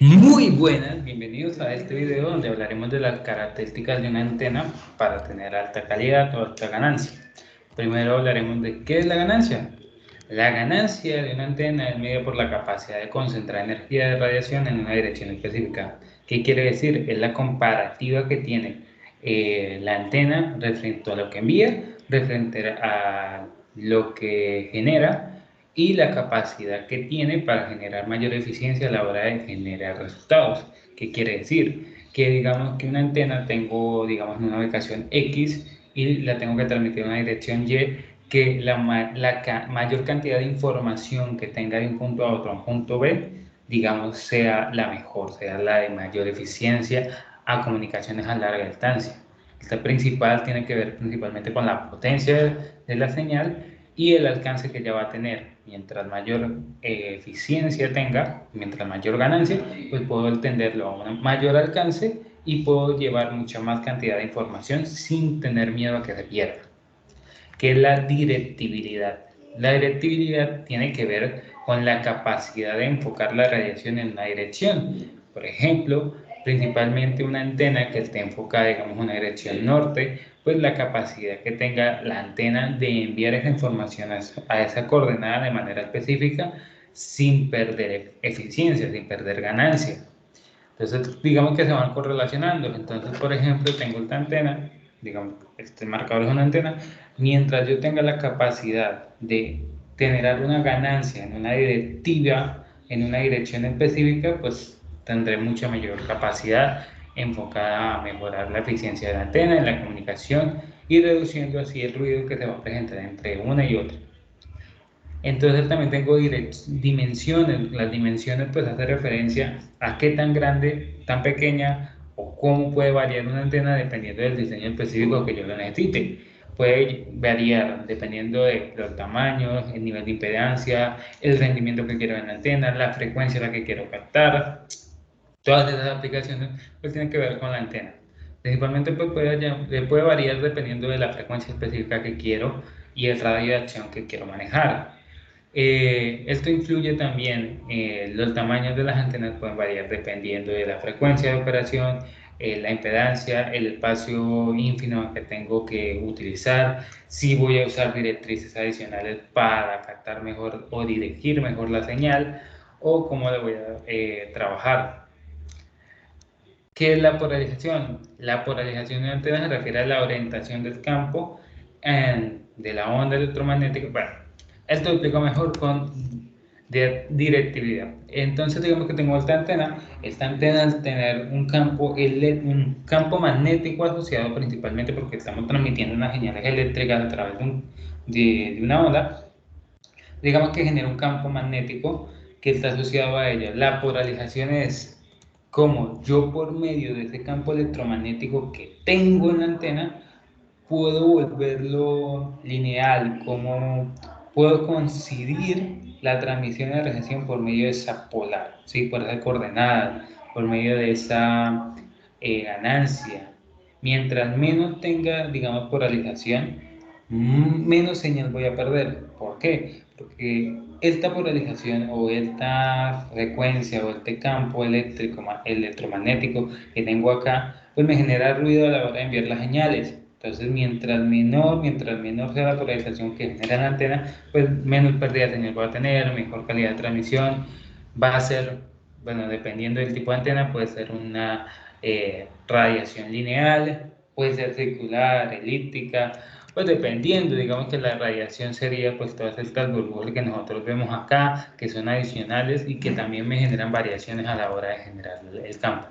Muy buenas, bienvenidos a este video donde hablaremos de las características de una antena para tener alta calidad o alta ganancia. Primero hablaremos de qué es la ganancia. La ganancia de una antena es medida por la capacidad de concentrar energía de radiación en una dirección específica. ¿Qué quiere decir? Es la comparativa que tiene la antena referente a lo que envía, referente a lo que genera y la capacidad que tiene para generar mayor eficiencia a la hora de generar resultados. ¿Qué quiere decir? Que digamos que una antena tengo, digamos, una ubicación X y la tengo que transmitir a una dirección Y, que mayor cantidad de información que tenga de un punto A otro a un punto B, digamos, sea la mejor, sea la de mayor eficiencia a comunicaciones a larga distancia. Esta principal tiene que ver principalmente con la potencia de la señal y el alcance que ya va a tener. Mientras mayor eficiencia tenga, mientras mayor ganancia, pues puedo entenderlo a un mayor alcance y puedo llevar mucha más cantidad de información sin tener miedo a que se pierda. ¿Qué es la directibilidad? La directibilidad tiene que ver con la capacidad de enfocar la radiación en una dirección. Por ejemplo, principalmente una antena que esté enfocada, digamos, en una dirección norte, pues la capacidad que tenga la antena de enviar esa información a esa coordenada de manera específica sin perder eficiencia, sin perder ganancia. Entonces, digamos que se van correlacionando. Entonces, por ejemplo, tengo esta antena, digamos, este marcador es una antena, mientras yo tenga la capacidad de generar una ganancia en una directiva, en una dirección específica, pues tendré mucha mayor capacidad enfocada a mejorar la eficiencia de la antena en la comunicación y reduciendo así el ruido que se va a presentar entre una y otra. Entonces también tengo dimensiones. Las dimensiones pues hace referencia a qué tan grande, tan pequeña o cómo puede variar una antena dependiendo del diseño específico que yo lo necesite. Puede variar dependiendo de los tamaños, el nivel de impedancia, el rendimiento que quiero en la antena, la frecuencia a la que quiero captar. Todas esas aplicaciones pues tienen que ver con la antena. Principalmente pues puede variar dependiendo de la frecuencia específica que quiero y el radio de acción que quiero manejar. Esto influye también, los tamaños de las antenas pueden variar dependiendo de la frecuencia de operación, la impedancia, el espacio ínfimo que tengo que utilizar, si voy a usar directrices adicionales para captar mejor o dirigir mejor la señal o cómo la voy a trabajar. ¿Qué es la polarización? La polarización de antenas se refiere a la orientación del campo de la onda electromagnética. Bueno, esto lo explico mejor con directividad. Entonces, digamos que tengo esta antena al tener un campo magnético asociado principalmente porque estamos transmitiendo unas señales eléctricas a través de una onda, digamos que genera un campo magnético que está asociado a ella. La polarización es como yo por medio de ese campo electromagnético que tengo en la antena puedo volverlo lineal, como puedo coincidir la transmisión de recepción por medio de esa polar, ¿sí? Por esa coordenada, por medio de esa ganancia. Mientras menos tenga, digamos, polarización, menos señal voy a perder. ¿Por qué? Porque esta polarización o esta frecuencia o este campo eléctrico, electromagnético que tengo acá, pues me genera ruido a la hora de enviar las señales. Entonces, mientras menor sea la polarización que genera la antena, pues menos pérdida de señal va a tener, mejor calidad de transmisión. Va a ser, bueno, dependiendo del tipo de antena, puede ser una radiación lineal, puede ser circular, elíptica, pues dependiendo, digamos que la radiación sería pues todas estas burbujas que nosotros vemos acá, que son adicionales y que también me generan variaciones a la hora de generar el campo.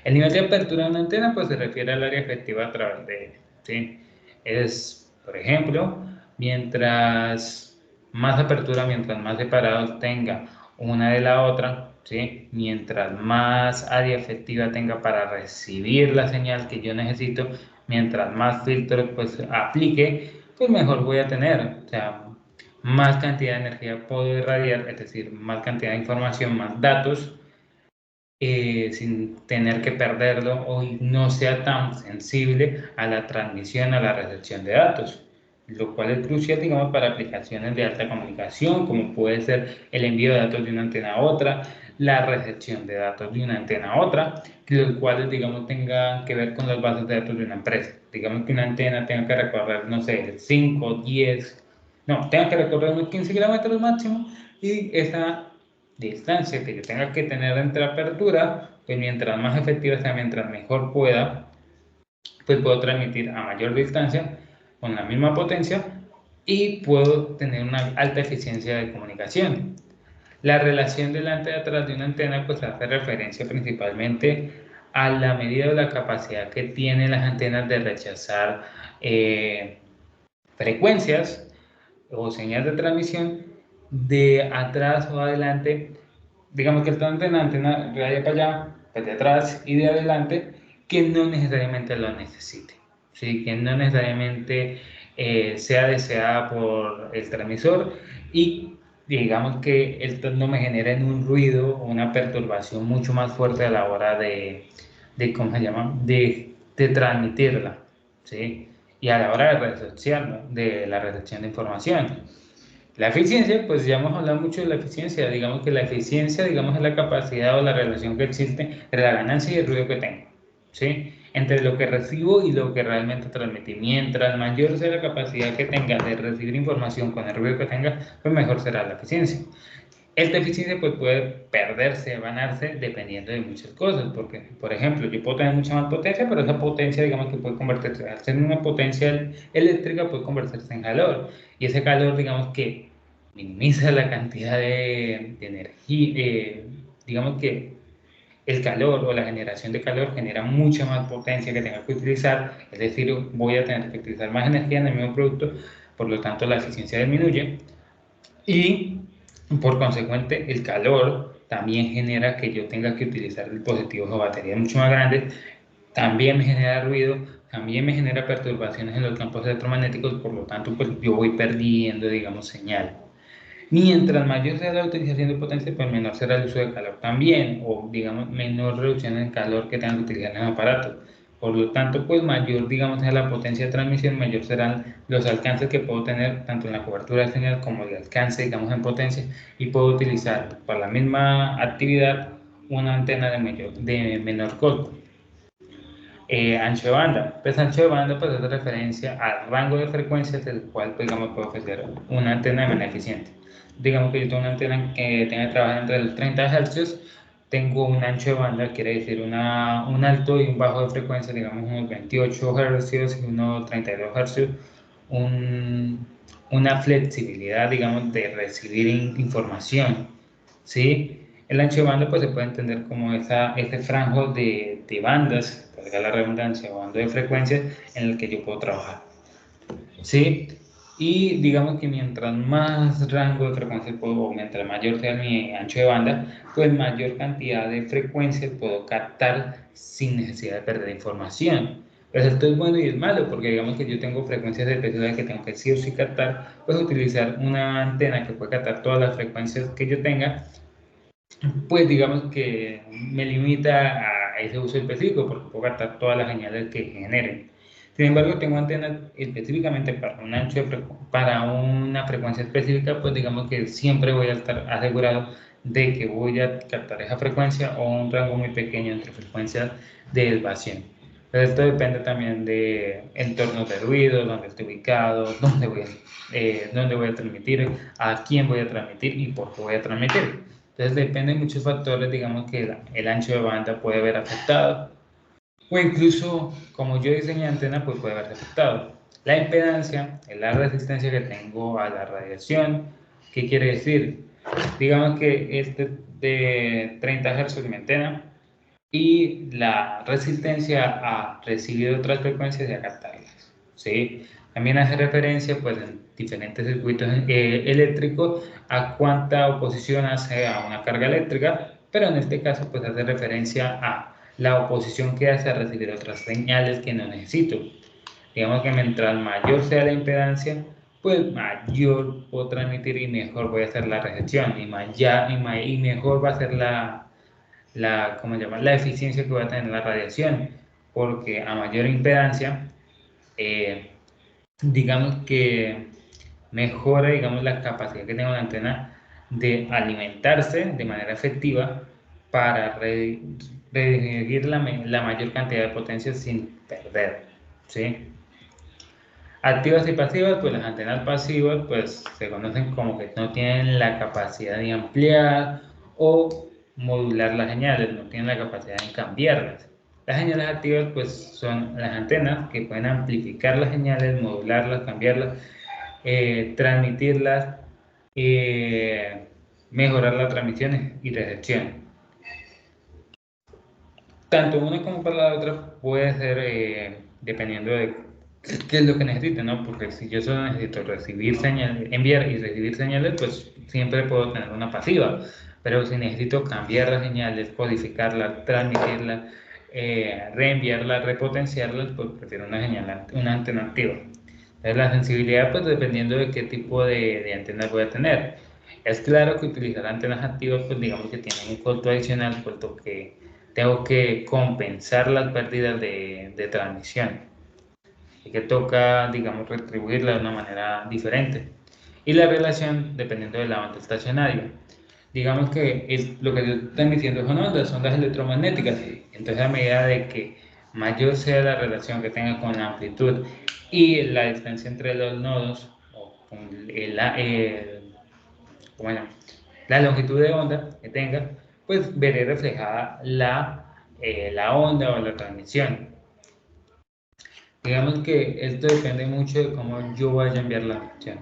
El nivel de apertura de una antena pues se refiere al área efectiva a través de ella, ¿sí? Es, por ejemplo, mientras más apertura, mientras más separados tenga una de la otra, ¿sí? Mientras más área efectiva tenga para recibir la señal que yo necesito, mientras más filtros pues aplique, pues mejor voy a tener, o sea, más cantidad de energía puedo irradiar, es decir, más cantidad de información, más datos, sin tener que perderlo o no sea tan sensible a la transmisión, a la recepción de datos, lo cual es crucial, digamos, para aplicaciones de alta comunicación, como puede ser el envío de datos de una antena a otra, la recepción de datos de una antena a otra, los cuales, digamos, tengan que ver con las bases de datos de una empresa. Digamos que una antena tenga que recorrer, no sé, 5, 10, no, tenga que recorrer unos 15 kilómetros máximo, y esa distancia que yo tenga que tener entre apertura, pues mientras más efectiva sea, mientras mejor pueda, pues puedo transmitir a mayor distancia con la misma potencia y puedo tener una alta eficiencia de comunicación. La relación delante y atrás de una antena pues hace referencia principalmente a la medida de la capacidad que tienen las antenas de rechazar frecuencias o señales de transmisión de atrás o adelante. Digamos que está una antena de para allá, pues de atrás y de adelante, que no necesariamente lo necesite, ¿sí? Que no necesariamente sea deseada por el transmisor, y digamos que esto no me genera un ruido o una perturbación mucho más fuerte a la hora ¿cómo se llama? De transmitirla, ¿sí? Y a la hora de la recepción de información. La eficiencia, pues ya hemos hablado mucho de la eficiencia. Digamos que la eficiencia, digamos, es la capacidad o la relación que existe entre la ganancia y el ruido que tengo, ¿sí? Entre lo que recibo y lo que realmente transmití. Mientras mayor sea la capacidad que tenga de recibir información con el ruido que tenga, pues mejor será la eficiencia. Esta eficiencia pues puede perderse, ganarse, dependiendo de muchas cosas, porque, por ejemplo, yo puedo tener mucha más potencia, pero esa potencia, digamos que puede convertirse, al ser una potencia eléctrica, puede convertirse en calor, y ese calor, digamos que minimiza la cantidad de energía, digamos que el calor o la generación de calor genera mucha más potencia que tenga que utilizar, es decir, voy a tener que utilizar más energía en el mismo producto, por lo tanto la eficiencia disminuye. Y por consecuente, el calor también genera que yo tenga que utilizar dispositivos o baterías mucho más grandes, también me genera ruido, también me genera perturbaciones en los campos electromagnéticos, por lo tanto, pues yo voy perdiendo, digamos, señal. Mientras mayor sea la utilización de potencia, pues menor será el uso de calor también, o digamos, menor reducción en calor que tengan que utilizar en el aparato. Por lo tanto, pues mayor, digamos, sea la potencia de transmisión, mayor serán los alcances que puedo tener, tanto en la cobertura de señal como el alcance, digamos, en potencia, y puedo utilizar para la misma actividad una antena de menor costo. Ancho de banda. Pues ancho de banda pues hace referencia al rango de frecuencias del cual, pues, digamos, puedo ofrecer una antena de manera eficiente. Digamos que yo tengo una antena que tenga que trabajar entre los 30 Hz, tengo un ancho de banda, quiere decir un alto y un bajo de frecuencia, digamos unos 28 Hz y unos 32 Hz, una flexibilidad, digamos, de recibir información, ¿sí? El ancho de banda pues se puede entender como este franjo de bandas, valga la redundancia, o banda de frecuencias en el que yo puedo trabajar, ¿sí? Y digamos que mientras más rango de frecuencias puedo, o mientras mayor sea mi ancho de banda, pues mayor cantidad de frecuencias puedo captar sin necesidad de perder información. Pero esto es bueno y es malo, porque digamos que yo tengo frecuencias especiales que tengo que sí o sí captar, pues utilizar una antena que puede captar todas las frecuencias que yo tenga, pues digamos que me limita a ese uso específico, porque puedo captar todas las señales que generen. Sin embargo, tengo antenas específicamente para un para una frecuencia específica, pues digamos que siempre voy a estar asegurado de que voy a captar esa frecuencia o un rango muy pequeño entre frecuencias de desviación. Pero esto depende también de entornos de ruido, dónde estoy ubicado, dónde voy a transmitir, a quién voy a transmitir y por qué voy a transmitir. Entonces depende de muchos factores, digamos que el ancho de banda puede haber afectado, o incluso como yo diseñé antena, pues puede haber afectado. La impedancia es la resistencia que tengo a la radiación. ¿Qué quiere decir? Digamos que este de 30 Hz mi antena, y la resistencia a recibir otras frecuencias y a captarlas, ¿sí? También hace referencia, pues, en diferentes circuitos eléctricos, a cuánta oposición hace a una carga eléctrica, pero en este caso, pues, hace referencia a la oposición que hace a recibir otras señales que no necesito. Digamos que mientras mayor sea la impedancia, pues mayor puedo transmitir y mejor voy a hacer la recepción, y mejor va a ser ¿cómo se llama? La eficiencia que va a tener la radiación, porque a mayor impedancia, eh, digamos que mejora, digamos, la capacidad que tiene una antena de alimentarse de manera efectiva para redirigir la mayor cantidad de potencia sin perder, ¿sí? Activas y pasivas, pues las antenas pasivas pues se conocen como que no tienen la capacidad de ampliar o modular las señales, no tienen la capacidad de cambiarlas. Las señales activas pues son las antenas que pueden amplificar las señales, modularlas, cambiarlas, transmitirlas, mejorar las transmisiones y recepción. Tanto una como para la otra puede ser dependiendo de qué es lo que necesite, ¿no? Porque si yo solo necesito recibir señales, enviar y recibir señales, pues siempre puedo tener una pasiva. Pero si necesito cambiar las señales, codificarlas, transmitirlas, reenviarlas, repotenciarlas, pues prefiero una señal, una antena activa. Entonces la sensibilidad, pues dependiendo de qué tipo de antenas voy a tener. Es claro que utilizar antenas activas, pues digamos que tienen un costo adicional, puesto que tengo que compensar las pérdidas de transmisión y que toca, digamos, retribuirla de una manera diferente. Y la relación dependiendo de la banda estacionaria. Digamos que lo que estoy emitiendo son ondas electromagnéticas. Entonces, a medida de que mayor sea la relación que tenga con la amplitud y la distancia entre los nodos, o con bueno, la longitud de onda que tenga, pues veré reflejada la onda o la transmisión. Digamos que esto depende mucho de cómo yo vaya a enviar la transmisión,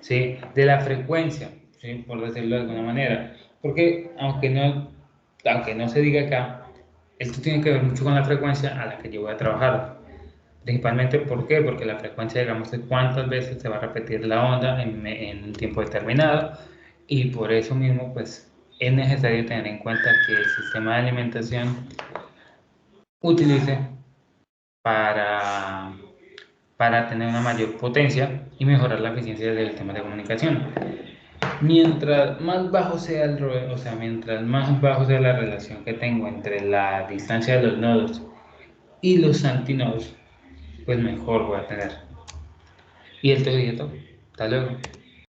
¿sí? De la frecuencia, ¿sí? Por decirlo de alguna manera. Porque aunque no se diga acá, esto tiene que ver mucho con la frecuencia a la que yo voy a trabajar. Principalmente, ¿por qué? Porque la frecuencia, digamos, de cuántas veces se va a repetir la onda en un tiempo determinado, y por eso mismo, pues, es necesario tener en cuenta que el sistema de alimentación utilice para, para tener una mayor potencia y mejorar la eficiencia del sistema de comunicación. Mientras más bajo sea o sea, mientras más bajo sea la relación que tengo entre la distancia de los nodos y los antinodos, pues mejor voy a tener. Y esto sería todo. Hasta luego.